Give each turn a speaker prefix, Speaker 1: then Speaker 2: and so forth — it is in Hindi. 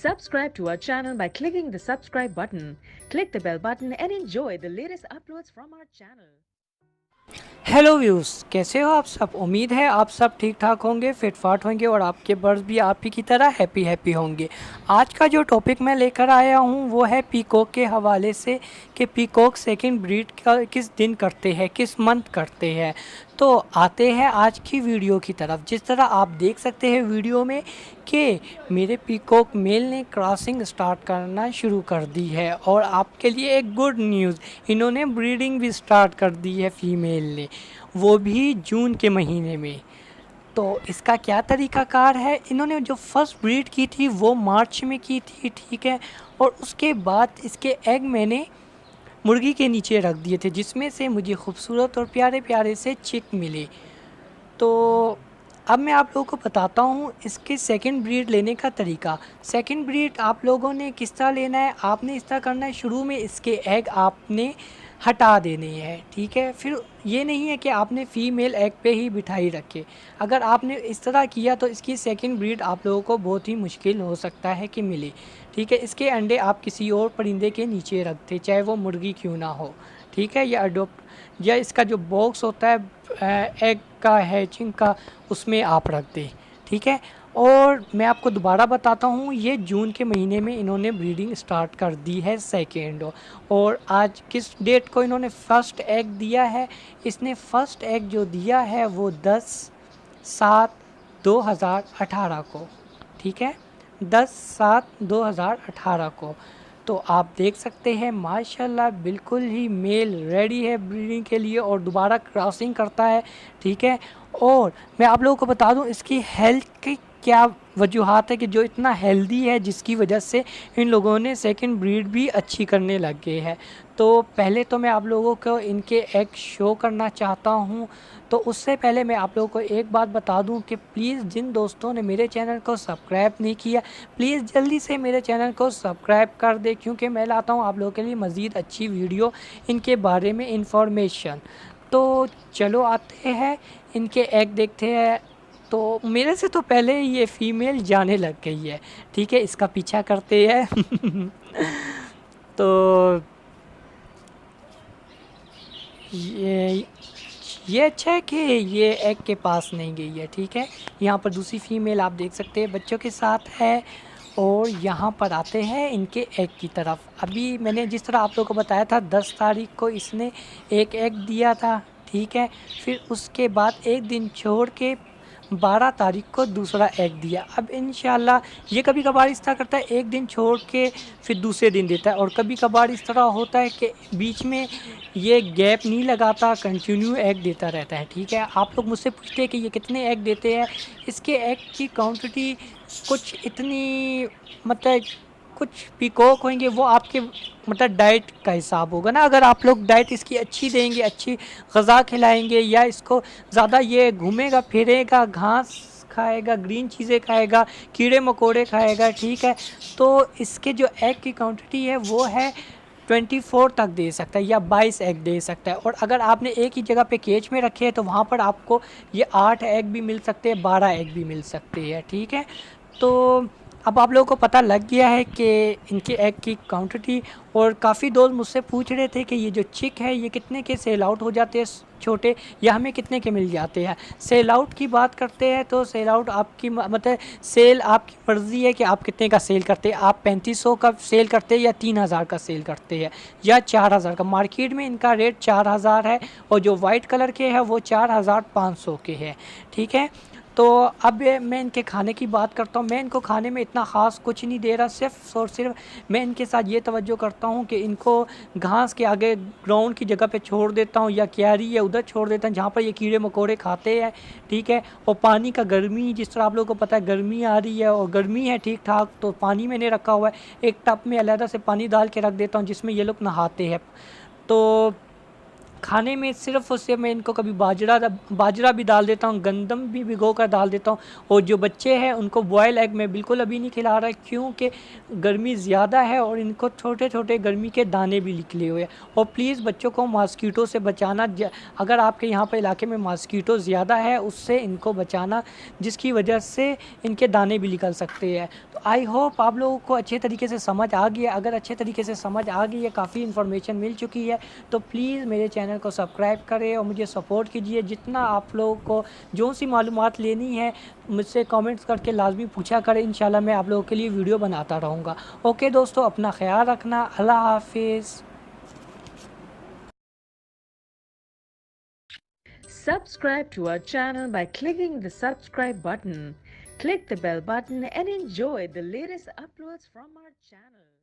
Speaker 1: Subscribe to our channel by clicking the subscribe button. Click the bell button and enjoy the latest uploads from our channel.
Speaker 2: Hello views, कैसे हो आप सब। उम्मीद है आप सब ठीक ठाक होंगे, फिट फाट होंगे और आपके बर्ड्स भी आप ही की तरह हैप्पी होंगे। आज का जो टॉपिक मैं लेकर आया हूँ वो है पीकॉक के हवाले से कि पीकॉक सेकंड ब्रीड का किस दिन करते हैं, किस मंथ करते हैं। तो आते हैं आज की वीडियो की तरफ। जिस तरह आप देख सकते हैं वीडियो में कि मेरे पीकॉक मेल ने क्रॉसिंग स्टार्ट करना शुरू कर दी है और आपके लिए एक गुड न्यूज़, इन्होंने ब्रीडिंग भी स्टार्ट कर दी है फीमेल ने, वो भी जून के महीने में। तो इसका क्या तरीक़ाकार है, इन्होंने जो फर्स्ट ब्रीड की थी वो मार्च में की थी, ठीक है। और उसके बाद इसके एग मैंने मुर्गी के नीचे रख दिए थे जिसमें से मुझे खूबसूरत और प्यारे प्यारे से चिक मिले। तो अब मैं आप लोगों को बताता हूँ इसके सेकंड ब्रीड लेने का तरीका। सेकंड ब्रीड आप लोगों ने किस तरह लेना है, आपने इस तरह करना है, शुरू में इसके एग आपने हटा देने हैं, ठीक है। फिर ये नहीं है कि आपने फ़ीमेल एग पे ही बिठाई रखे। अगर आपने इस तरह किया तो इसकी सेकंड ब्रीड आप लोगों को बहुत ही मुश्किल हो सकता है कि मिले, ठीक है। इसके अंडे आप किसी और परिंदे के नीचे रखते, चाहे वो मुर्गी क्यों ना हो, ठीक है, या अडोप्ट, या इसका जो बॉक्स होता है एग का हैचिंग का, उसमें आप रख दें, ठीक है। और मैं आपको दोबारा बताता हूँ, ये जून के महीने में इन्होंने ब्रीडिंग स्टार्ट कर दी है सेकेंड। और आज किस डेट को इन्होंने फ़र्स्ट एग दिया है, इसने फ़र्स्ट एग जो दिया है वो 10/7/2018 को, ठीक है, 10/7/2018 को। तो आप देख सकते हैं माशाल्लाह बिल्कुल ही मेल रेडी है ब्रीडिंग के लिए और दोबारा क्रॉसिंग करता है, ठीक है। और मैं आप लोगों को बता दूं इसकी हेल्थ की क्या वजूहात है कि जो इतना हेल्दी है, जिसकी वजह से इन लोगों ने सेकंड ब्रीड भी अच्छी करने लग गए हैं। तो पहले तो मैं आप लोगों को इनके एग शो करना चाहता हूं। तो उससे पहले मैं आप लोगों को एक बात बता दूं कि प्लीज़ जिन दोस्तों ने मेरे चैनल को सब्सक्राइब नहीं किया, प्लीज़ जल्दी से मेरे चैनल को सब्सक्राइब कर दे, क्योंकि मैं लाता हूं आप लोगों के लिए मज़ीद अच्छी वीडियो इनके बारे में इंफॉर्मेशन। तो चलो आते हैं इनके एग देखते हैं। तो मेरे से तो पहले ये फ़ीमेल जाने लग गई है, ठीक है, इसका पीछा करते हैं। तो ये अच्छा है कि ये एग के पास नहीं गई है, ठीक है। यहाँ पर दूसरी फ़ीमेल आप देख सकते हैं बच्चों के साथ है। और यहाँ पर आते हैं इनके एग की तरफ। अभी मैंने जिस तरह आप लोगों को बताया था 10 तारीख को इसने एक एग दिया था, ठीक है। फिर उसके बाद एक दिन छोड़ के 12 तारीख को दूसरा एग दिया। अब इंशाल्लाह ये कभी कभार इस तरह करता है, एक दिन छोड़ के फिर दूसरे दिन देता है, और कभी कभार इस तरह होता है कि बीच में ये गैप नहीं लगाता, कंटिन्यू एग देता रहता है, ठीक है। आप लोग मुझसे पूछते हैं कि ये कितने एग देते हैं। इसके एग की क्वांटिटी कुछ इतनी, मतलब कुछ पीकॉक होंगे वो आपके मतलब डाइट का हिसाब होगा ना। अगर आप लोग डाइट इसकी अच्छी देंगे, अच्छी ग़िज़ा खिलाएंगे, या इसको ज़्यादा ये घूमेगा फिरेगा, घास खाएगा, ग्रीन चीज़ें खाएगा, कीड़े मकोड़े खाएगा, ठीक है, तो इसके जो एग की क्वांटिटी है वो है 24 तक दे सकता है या 22 एग दे सकता है। और अगर आपने एक ही जगह पे केज में रखे हैं तो वहाँ पर आपको ये 8 एग भी मिल सकते हैं, 12 एग भी मिल सकते हैं, ठीक है। तो अब आप लोगों को पता लग गया है कि इनके एग की क्वांटिटी। और काफ़ी दोस्त मुझसे पूछ रहे थे कि ये जो चिक है ये कितने के सेल आउट हो जाते हैं छोटे, या हमें कितने के मिल जाते हैं। सेल आउट की बात करते हैं तो सेल आउट आपकी मतलब सेल आपकी मर्ज़ी है कि आप कितने का सेल करते हैं। आप 3500 का सेल करते हैं या 3000 का सेल करते हैं या 4000 का। मार्केट में इनका रेट 4000 है और जो वाइट कलर के है वो 4500 के है, ठीक है। तो अब मैं इनके खाने की बात करता हूँ। मैं इनको खाने में इतना ख़ास कुछ नहीं दे रहा, सिर्फ़ और सिर्फ मैं इनके साथ ये तवज्जो करता हूँ कि इनको घास के आगे ग्राउंड की जगह पे छोड़ देता हूँ, या क्यारी या उधर छोड़ देता हूँ जहाँ पर ये कीड़े मकोड़े खाते हैं, ठीक है। और पानी का गर्मी, जिस तरह आप लोगों को पता है गर्मी आ रही है और गर्मी है ठीक ठाक, तो पानी मैंने रखा हुआ है, एक टब में अलहदा से पानी डाल के रख देता हूँ जिसमें ये लोग नहाते हैं। तो खाने में सिर्फ़ और सिर्फ मैं इनको कभी बाजरा भी डाल देता हूँ, गंदम भी भिगो कर डाल देता हूँ। और जो बच्चे हैं उनको बॉयल एग मैं बिल्कुल अभी नहीं खिला रहा, क्योंकि गर्मी ज़्यादा है और इनको छोटे-छोटे गर्मी के दाने भी निकले हुए हैं। और प्लीज़ बच्चों को मॉस्किटो से बचाना, अगर आपके यहाँ पे इलाके में मॉस्किटो ज़्यादा है उससे इनको बचाना, जिसकी वजह से इनके दाने भी निकल सकते हैं। तो आई होप आप लोगों को अच्छे तरीके से समझ आ गई है। अगर अच्छे तरीके से समझ आ गई है, काफ़ी इन्फॉर्मेशन मिल चुकी है, तो प्लीज़ मेरे चैनल को सब्सक्राइब करें और मुझे सपोर्ट कीजिए। जितना आप लोगों को जो सी मालूमात लेनी है मुझसे कमेंट्स करके लाजमी पूछा करें। इंशाल्लाह मैं आप लोगों के लिए वीडियो बनाता रहूँगा। ओके दोस्तों, अपना ख्याल रखना। अल्लाह हाफिज़।
Speaker 1: Subscribe to our channel by clicking the subscribe button. Click the bell button and enjoy the latest uploads from our channel.